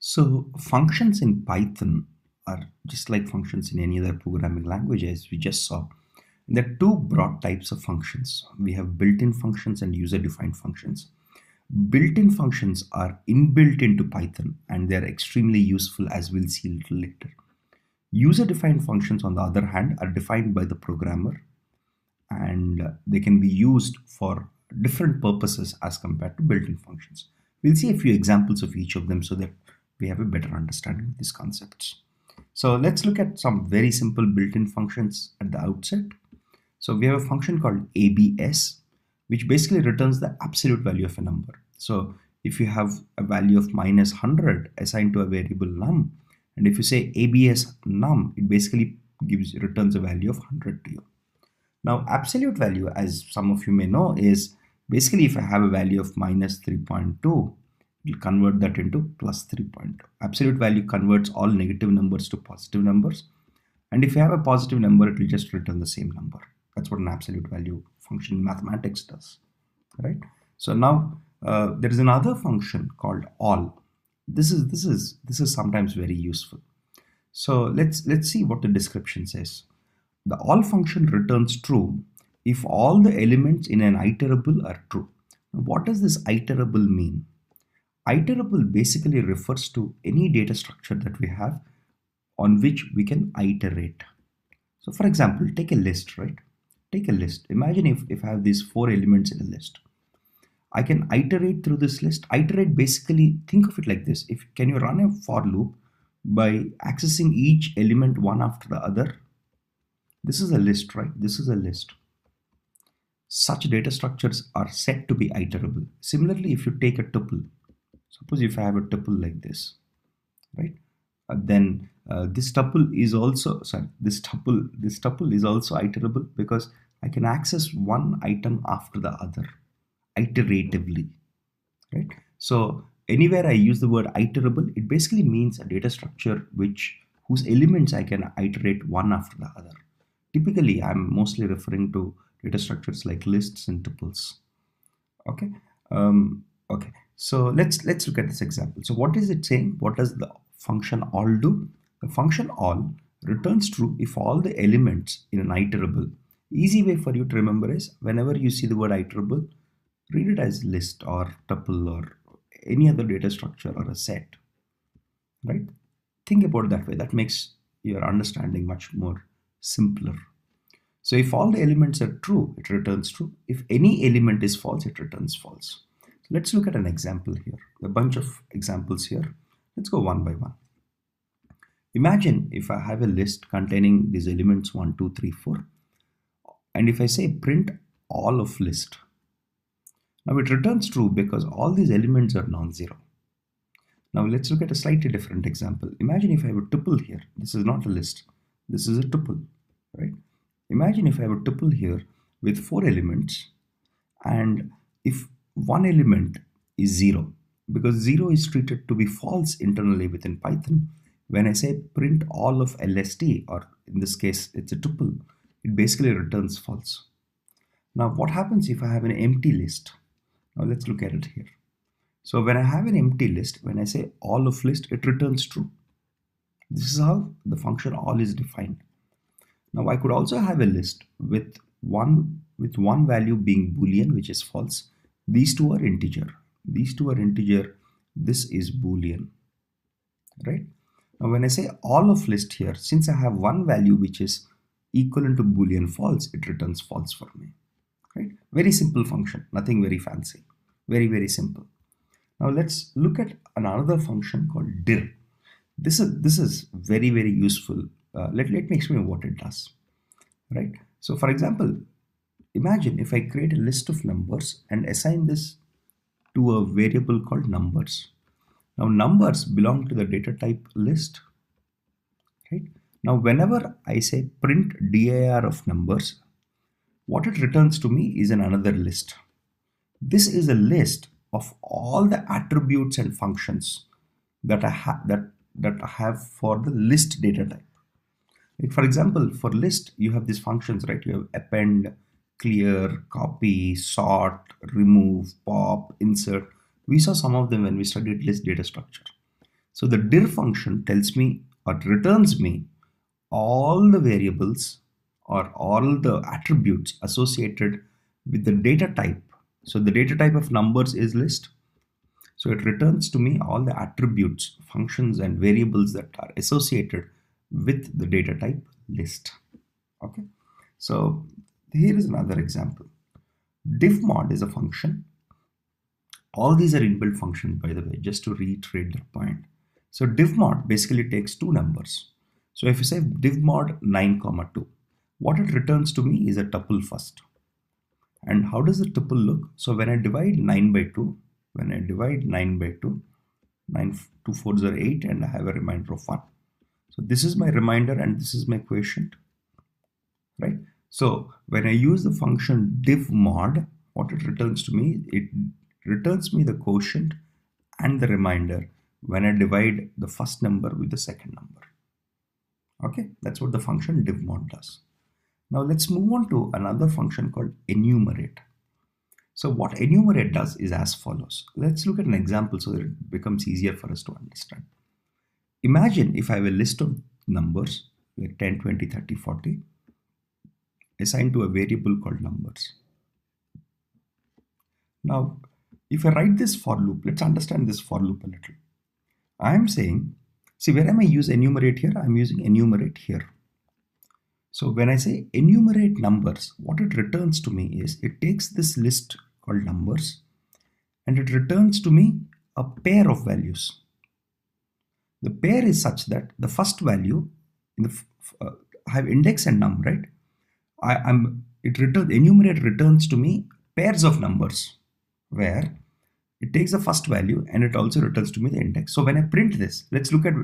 So functions in Python are just like functions in any other programming language, as we just saw. There are two broad types of functions. We have built-in functions and user-defined functions. Built-in functions are inbuilt into Python and they're extremely useful, as we'll see a little later. User-defined functions, on the other hand, are defined by the programmer and they can be used for different purposes as compared to built-in functions. We'll see a few examples of each of them so that we have a better understanding of these concepts. So let's look at some very simple built-in functions at the outset. So we have a function called ABS, which basically returns the absolute value of a number. So if you have a value of minus 100 assigned to a variable num, and if you say ABS num, it basically returns a value of 100 to you. Now, absolute value, as some of you may know, is basically if I have a value of minus 3.2, it will convert that into plus 3.2. Absolute value converts all negative numbers to positive numbers. And if you have a positive number, it will just return the same number. That's what an absolute value function in mathematics does, right? So now there is another function called all. This is sometimes very useful. So let's see what the description says. The all function returns true if all the elements in an iterable are true. Now, what does this iterable mean? Iterable basically refers to any data structure that we have on which we can iterate. So for example, take a list, right? Take a list. Imagine if I have these 4 elements in a list. I can iterate through this list. Iterate basically, think of it like this. Can you run a for loop by accessing each element one after the other? This is a list, right? This is a list. Such data structures are said to be iterable. Similarly, if you take a tuple, suppose if I have a tuple like this, right? Then this tuple is also this tuple is also iterable because I can access one item after the other iteratively, right? So anywhere I use the word iterable, it basically means a data structure whose elements I can iterate one after the other. Typically, I'm mostly referring to data structures like lists and tuples. Okay. Okay. So let's look at this example. So what is it saying? What does the function all do? The function all returns true if all the elements in an iterable. Easy way for you to remember is whenever you see the word iterable, read it as list or tuple or any other data structure or a set, right? Think about it that way. That makes your understanding much more simpler. So if all the elements are true, it returns true. If any element is false, it returns false. So let's look at an example here. A bunch of examples here. Let's go one by one. Imagine if I have a list containing these elements 1, 2, 3, 4. And if I say print all of list. Now it returns true because all these elements are non-zero. Now let's look at a slightly different example. Imagine if I have a tuple here. This is not a list. This is a tuple, right? Imagine if I have a tuple here with 4 elements and if one element is 0, because 0 is treated to be false internally within Python, when I say print all of LST, or in this case it's a tuple, it basically returns false. Now what happens if I have an empty list? Now let's look at it here. So when I have an empty list, when I say all of list, it returns true. This is how the function all is defined. Now I could also have a list with one value being Boolean, which is false. These two are integer. These two are integer. This is Boolean, right? Now when I say all of list here, since I have one value which is equivalent to Boolean false, it returns false for me, right? Very simple function, nothing very fancy, very, very simple. Now let's look at another function called dir. This is very, very useful. Let me explain what it does, right? So for example, imagine if I create a list of numbers and assign this to a variable called numbers. Now numbers belong to the data type list, right? Now whenever I say print dir of numbers, what it returns to me is another list. This is a list of all the attributes and functions that I have for the list data type. Like for example, for list, you have these functions, right? You have append, clear, copy, sort, remove, pop, insert. We saw some of them when we studied list data structure. So the dir function tells me or returns me all the variables or all the attributes associated with the data type. So the data type of numbers is list. So it returns to me all the attributes, functions, and variables that are associated with the data type list. Okay. So here is another example. Diffmod is a function. All these are inbuilt functions, by the way, just to reiterate the point. So diffmod basically takes two numbers. So if you say diffmod 9, 2, what it returns to me is a tuple first. And how does the tuple look? So when I divide 9 by 2, 9 2 4s are 8, and I have a remainder of 1. So this is my remainder and this is my quotient, right? So when I use the function diffmod, what it returns to me, it returns me the quotient and the remainder when I divide the first number with the second number. Okay, that's what the function diffmod does. Now let's move on to another function called enumerate. So what enumerate does is as follows. Let's look at an example so that it becomes easier for us to understand. Imagine if I have a list of numbers like 10, 20, 30, 40 assigned to a variable called numbers. Now, if I write this for loop, let's understand this for loop a little. I am saying, see, where am I use enumerate here? I'm using enumerate here. So when I say enumerate numbers, what it returns to me is it takes this list called numbers and it returns to me a pair of values. The pair is such that the first value in the I have index and num, right? Enumerate returns to me pairs of numbers where it takes the first value and it also returns to me the index. So when I print this, let's look at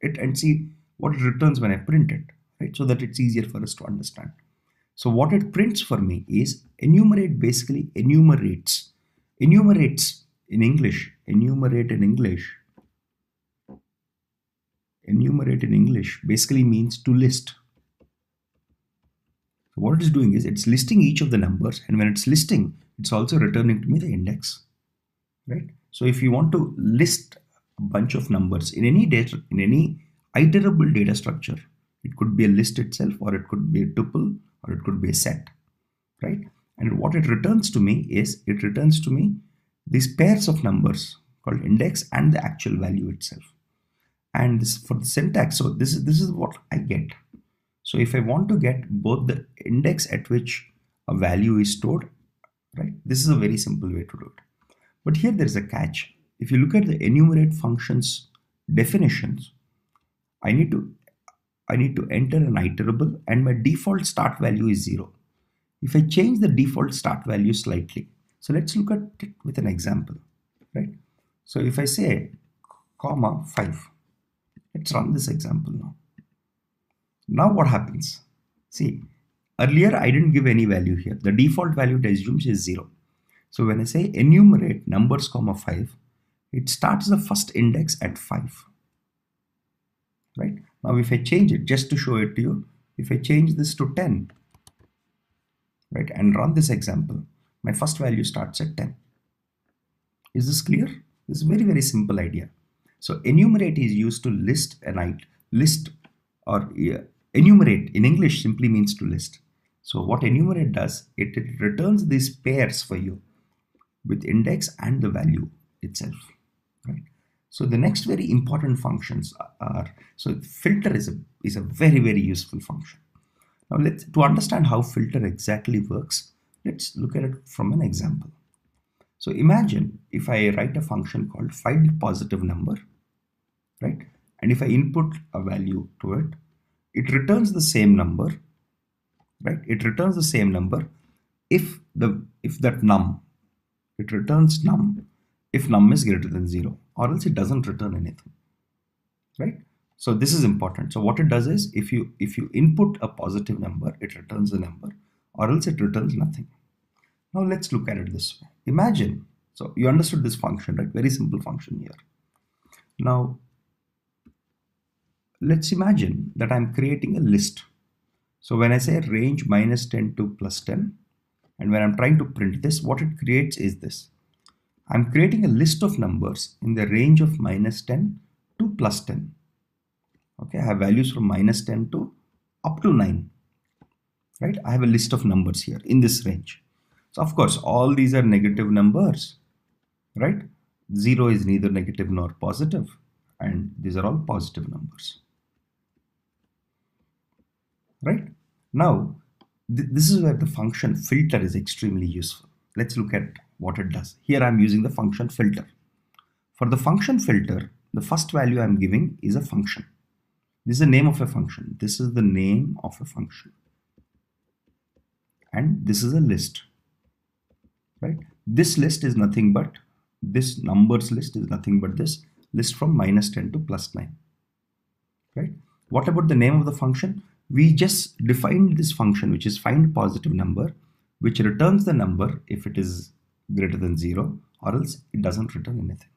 it and see what it returns when I print it, right? So that it's easier for us to understand. So what it prints for me is enumerate basically enumerates in English. Enumerate in English basically means to list. So what it is doing is it's listing each of the numbers, and when it's listing, it's also returning to me the index, right? So if you want to list a bunch of numbers in any iterable data structure, it could be a list itself, or it could be a tuple, or it could be a set, right? And what it returns to me is it returns to me these pairs of numbers called index and the actual value itself. And this for the syntax, so this is what I get. So if I want to get both the index at which a value is stored, right, this is a very simple way to do it. But here there is a catch. If you look at the enumerate functions definitions, I need to enter an iterable, and my default start value is 0. If I change the default start value slightly, so let's look at it with an example, right? So if I say comma 5, let's run this example now. Now what happens? See, earlier I didn't give any value here. The default value it assumes is 0. So when I say enumerate numbers comma 5, it starts the first index at 5. Right? Now if I change it, just to show it to you, if I change this to 10, right, and run this example, my first value starts at 10. Is this clear? This is a very, very simple idea. So enumerate is used to list enumerate in English simply means to list. So what enumerate does, it returns these pairs for you with index and the value itself, right? So the next very important functions are, so filter is a very, very useful function. Now to understand how filter exactly works, let's look at it from an example. So imagine if I write a function called find positive number, right? And if I input a value to it, it returns the same number, right? It returns the same number if that num, it returns num if num is greater than 0, or else it doesn't return anything, right? So this is important. So what it does is if you input a positive number, it returns the number, or else it returns nothing. Now let's look at it this way. Imagine, so you understood this function, right? Very simple function here. Now let's imagine that I'm creating a list. So when I say range -10 to +10, and when I'm trying to print this, what it creates is this. I'm creating a list of numbers in the range of -10 to +10. Okay, I have values from -10 to up to 9. Right? I have a list of numbers here in this range. So of course, all these are negative numbers, right? 0 is neither negative nor positive, and these are all positive numbers, right? Now, this is where the function filter is extremely useful. Let's look at what it does. Here I'm using the function filter. For the function filter, the first value I'm giving is a function. This is the name of a function. This is the name of a function. And this is a list, right? This list is nothing but, this numbers list is nothing but this list from -10 to +9, right? What about the name of the function? We just defined this function, which is find positive number, which returns the number if it is greater than 0, or else it doesn't return anything.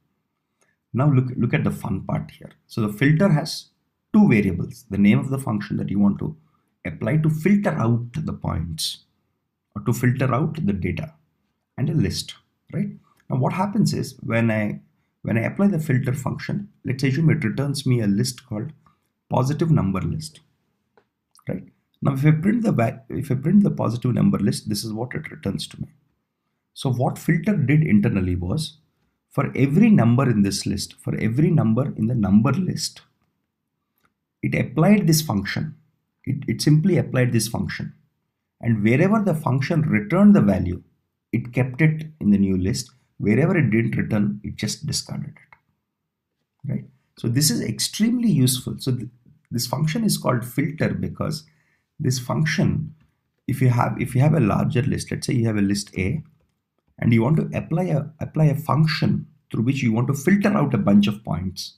Now look at the fun part here. So the filter has two variables, the name of the function that you want to apply to filter out the points or to filter out the data, and a list, right? Now what happens is when I apply the filter function, let's assume it returns me a list called positive number list, right? Now if I print the positive number list, this is what it returns to me. So what filter did internally was, for every number in this list, for every number in the number list, it applied this function. It simply applied this function, and wherever the function returned the value, it kept it in the new list. Wherever it didn't return, it just discarded it, right? So this is extremely useful. So this function is called filter because this function, if you have a larger list, let's say you have a list A, and you want to apply a function through which you want to filter out a bunch of points,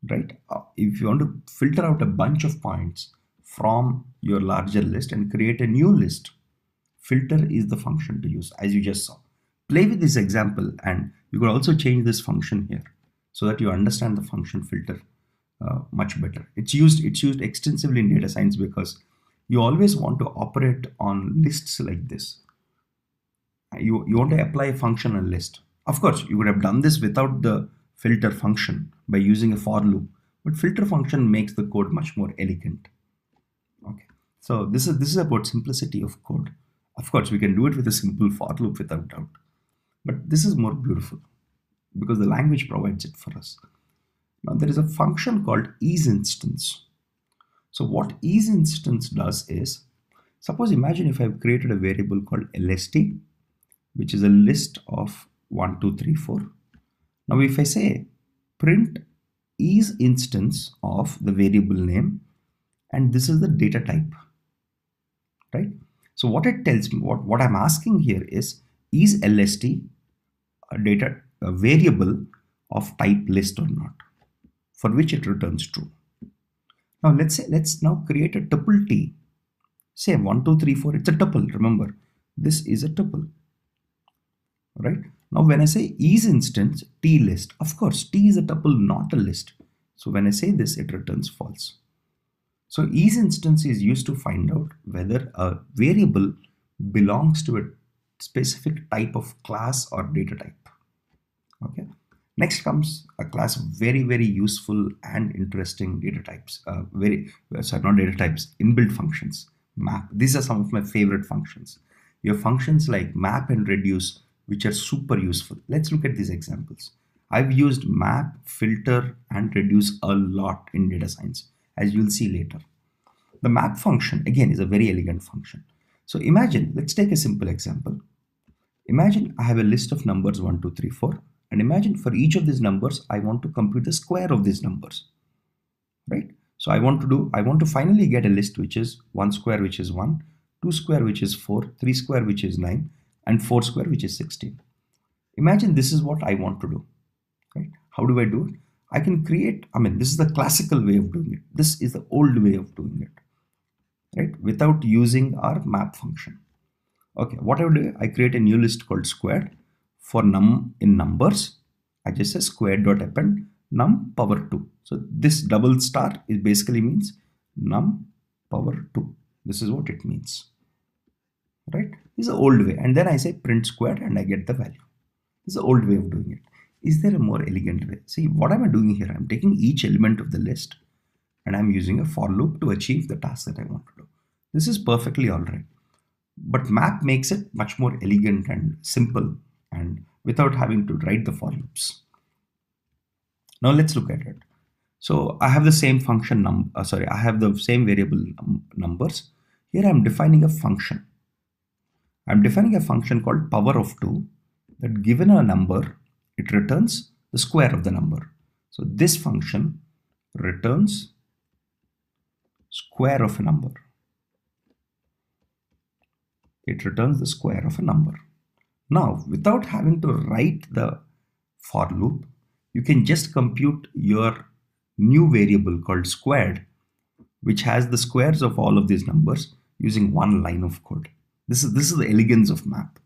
right? If you want to filter out a bunch of points from your larger list and create a new list, filter is the function to use, as you just saw. Play with this example, and you could also change this function here so that you understand the function filter much better. It's used extensively in data science because you always want to operate on lists like this. You want to apply a function on a list. Of course, you would have done this without the filter function by using a for loop, but filter function makes the code much more elegant. Okay, so this is about simplicity of code. Of course, we can do it with a simple for loop without doubt, but this is more beautiful because the language provides it for us. Now there is a function called isInstance. So what isInstance does is, suppose imagine if I've created a variable called LST, which is a list of 1, 2, 3, 4. Now if I say print isInstance of the variable name, and this is the data type, right? So what it tells me, what I'm asking here is LST a variable of type list or not, for which it returns true. Now let's now create a tuple T. Say 1, 2, 3, 4, it's a tuple. Remember, this is a tuple, right? Now when I say isInstance T list, of course T is a tuple, not a list. So when I say this, it returns false. So isInstance is used to find out whether a variable belongs to a specific type of class or data type. Okay. Next comes a class of very, very useful and interesting data types. Not data types, inbuilt functions. Map. These are some of my favorite functions. You have functions like map and reduce, which are super useful. Let's look at these examples. I've used map, filter, and reduce a lot in data science, as you'll see later. The map function, again, is a very elegant function. So imagine, let's take a simple example. Imagine I have a list of numbers 1, 2, 3, 4. And imagine for each of these numbers, I want to compute the square of these numbers, right? So I want to finally get a list which is 1 square, which is 1, 2 square, which is 4, 3 square, which is 9, and 4 square, which is 16. Imagine this is what I want to do, right? How do I do it? I can create, this is the classical way of doing it. This is the old way of doing it, right? Without using our map function. Okay, what I do, I create a new list called squared. For num in numbers, I just say square.append num power 2. So this double star is basically means num power 2. This is what it means, right? This is the old way. And then I say print squared and I get the value. This is the old way of doing it. Is there a more elegant way? See, what am I doing here? I'm taking each element of the list and I'm using a for loop to achieve the task that I want to do. This is perfectly all right. But map makes it much more elegant and simple and without having to write the for loops. Now let's look at it. So I have the same function I have the same variable numbers. Here I'm defining a function. I'm defining a function called power of 2 that given a number, it returns the square of the number. So this function returns square of a number. It returns the square of a number. Now, without having to write the for loop, you can just compute your new variable called squared, which has the squares of all of these numbers using one line of code. This is the elegance of map.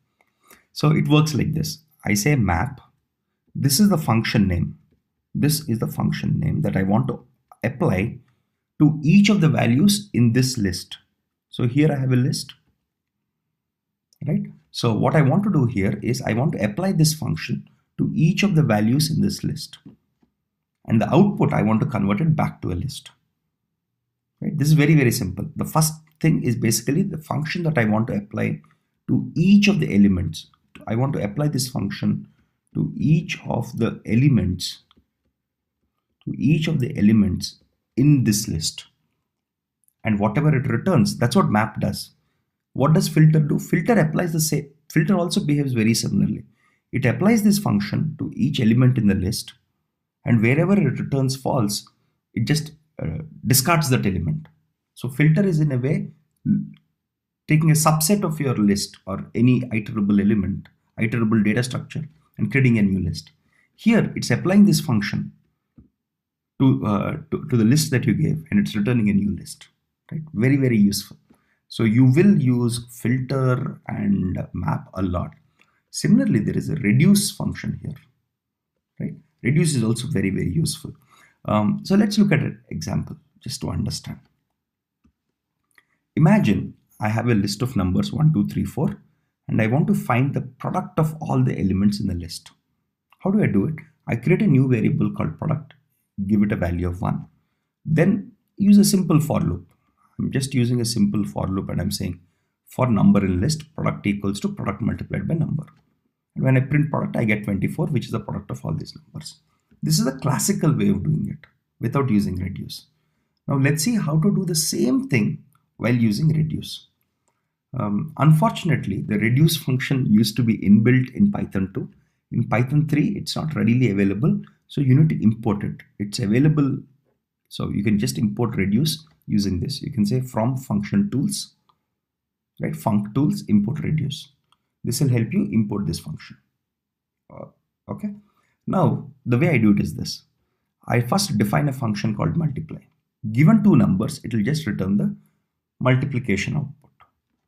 So it works like this. I say map. This is the function name. This is the function name that I want to apply to each of the values in this list. So here I have a list, right? So what I want to do here is I want to apply this function to each of the values in this list. And the output, I want to convert it back to a list. Right? This is very, very simple. The first thing is basically the function that I want to apply to each of the elements. I want to apply this function to each of the elements, in this list. And whatever it returns, that's what map does. What does filter do? Filter applies the same. Filter also behaves very similarly. It applies this function to each element in the list, and wherever it returns false, it just discards that element. So filter is in a way taking a subset of your list or any iterable element, iterable data structure, and creating a new list. Here it's applying this function to the list that you gave, and it's returning a new list. Right? Very, very useful. So you will use filter and map a lot. Similarly, there is a reduce function here. Right? Reduce is also very, very useful. So let's look at an example just to understand. Imagine I have a list of numbers 1, 2, 3, 4, and I want to find the product of all the elements in the list. How do I do it? I create a new variable called product, give it a value of 1, then use a simple for loop. I'm just using a simple for loop and I'm saying for number in list, product equals to product multiplied by number. And when I print product, I get 24, which is the product of all these numbers. This is a classical way of doing it without using reduce. Now let's see how to do the same thing while using reduce. Unfortunately, the reduce function used to be inbuilt in Python 2. In Python 3, it's not readily available, so you need to import it. It's available, so you can just import reduce using this. You can say from function tools, right? Func tools, import reduce. This will help you import this function. Okay. Now, the way I do it is this. I first define a function called multiply. Given two numbers, it will just return the multiplication output.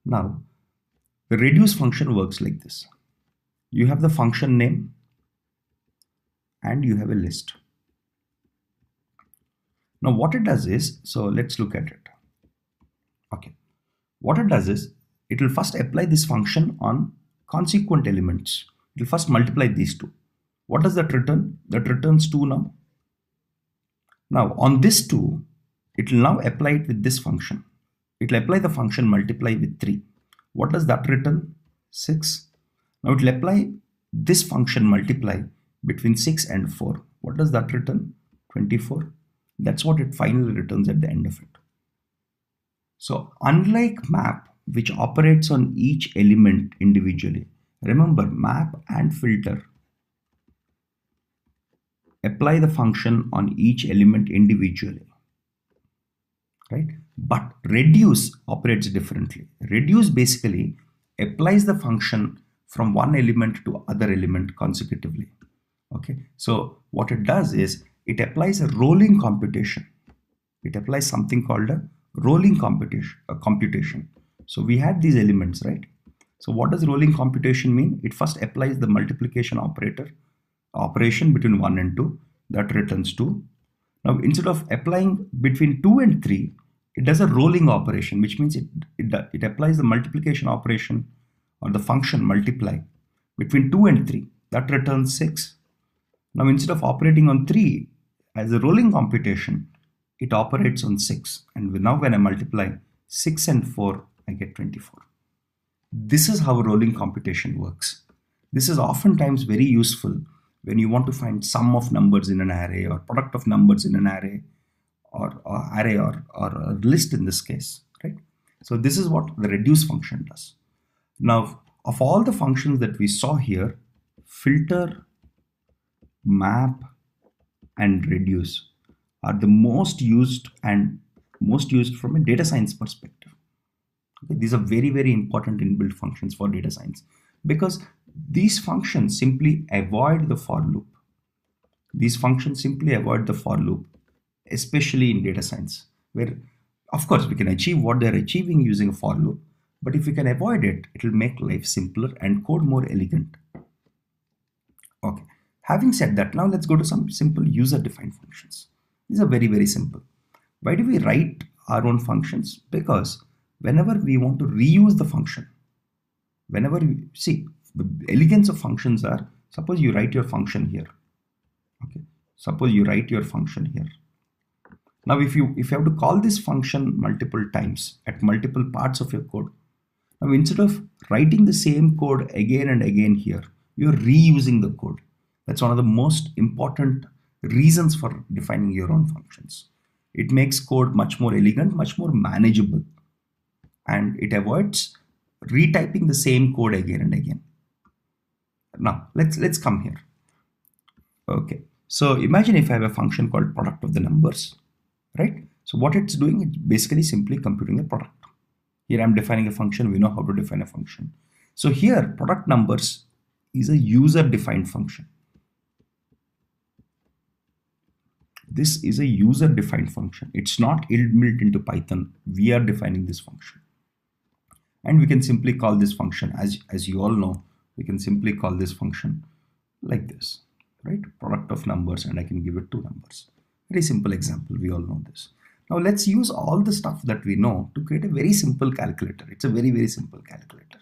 Now, the reduce function works like this. You have the function name and you have a list. Now what it does is, so let's look at it. Okay. What it does is, it will first apply this function on consequent elements. It will first multiply these two. What does that return? That returns 2 now. Now on this 2, it will now apply it with this function. It will apply the function multiply with 3. What does that return? 6. Now it will apply this function multiply between 6 and 4. What does that return? 24. That's what it finally returns at the end of it. So unlike map, which operates on each element individually, remember map and filter apply the function on each element individually, right? But reduce operates differently. Reduce basically applies the function from one element to other element consecutively. Okay, so what it does is it applies a rolling computation. It applies something called a rolling computation. So we had these elements, right? So what does rolling computation mean? It first applies the multiplication operation between 1 and 2 that returns 2. Now instead of applying between 2 and 3, it does a rolling operation, which means it applies the multiplication operation or the function multiply between 2 and 3. that returns 6. Now instead of operating on 3 as a rolling computation, it operates on 6. And now when I multiply 6 and 4, I get 24. This is how rolling computation works. This is oftentimes very useful when you want to find sum of numbers in an array or product of numbers in an array or a list in this case, right? So this is what the reduce function does. Now, of all the functions that we saw here, filter, map, and reduce are the most used from a data science perspective. Okay, these are very, very important inbuilt functions for data science because these functions simply avoid the for loop. These functions simply avoid the for loop, especially in data science, where of course we can achieve what they're achieving using a for loop, but if we can avoid it, it will make life simpler and code more elegant. Okay, having said that, now let's go to some simple user-defined functions. These are very, very simple. Why do we write our own functions? Because whenever we want to reuse the function, whenever you see the elegance of functions are, suppose you write your function here. Okay, suppose you write your function here. Now if you have to call this function multiple times at multiple parts of your code, now instead of writing the same code again and again here, you're reusing the code. That's one of the most important reasons for defining your own functions. It makes code much more elegant, much more manageable, and it avoids retyping the same code again and again. Now let's come here. Okay, so imagine if I have a function called product of the numbers, right? So what it's doing, it's basically simply computing the product. Here I'm defining a function. We know how to define a function. So here product numbers is a user defined function. This is a user defined function. It's not inbuilt into Python. We are defining this function. And we can simply call this function, as you all know, we can simply call this function like this, right? Product of numbers, and I can give it 2 numbers. Very simple example. We all know this. Now let's use all the stuff that we know to create a very simple calculator. It's a very, very simple calculator.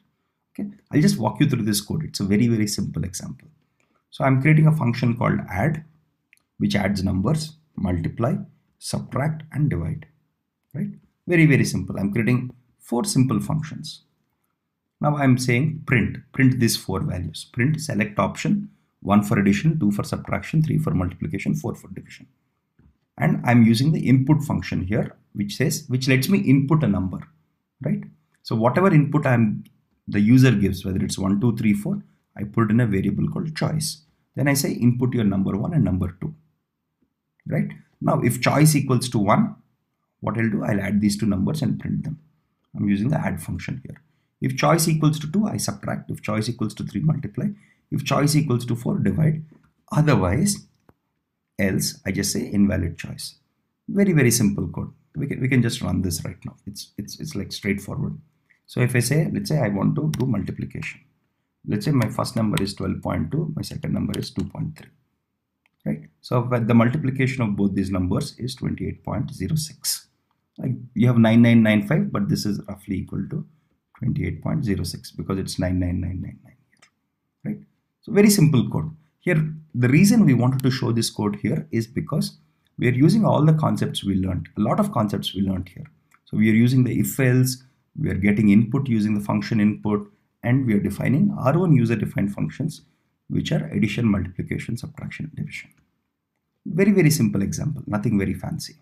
Okay, I'll just walk you through this code. It's a very, very simple example. So I'm creating a function called add, which adds numbers, multiply, subtract, and divide, right? Very, very simple. I'm creating 4 simple functions. Now I'm saying print these 4 values. Print select option, 1 for addition, 2 for subtraction, 3 for multiplication, 4 for division. And I'm using the input function here, which lets me input a number, right? So whatever input the user gives, whether it's 1, 2, 3, 4, I put in a variable called choice. Then I say input your number 1 and number 2, right? Now if choice equals to 1, what I'll do, I'll add these 2 numbers and print them. I'm using the add function here. If choice equals to 2, I subtract. If choice equals to 3, multiply. If choice equals to 4, divide. Otherwise, else, I just say invalid choice. Very, very simple code. We can just run this right now. It's like straightforward. So if I say, let's say I want to do multiplication. Let's say my first number is 12.2, my second number is 2.3, right? So the multiplication of both these numbers is 28.06. Like you have 9995, but this is roughly equal to 28.06 because it's 99999 here, right? So very simple code. Here, the reason we wanted to show this code here is because we are using all the concepts we learned, a lot of concepts we learned here. So we are using the if else, we are getting input using the function input, and we are defining our own user defined functions, which are addition, multiplication, subtraction, division. Very, very simple example, nothing very fancy.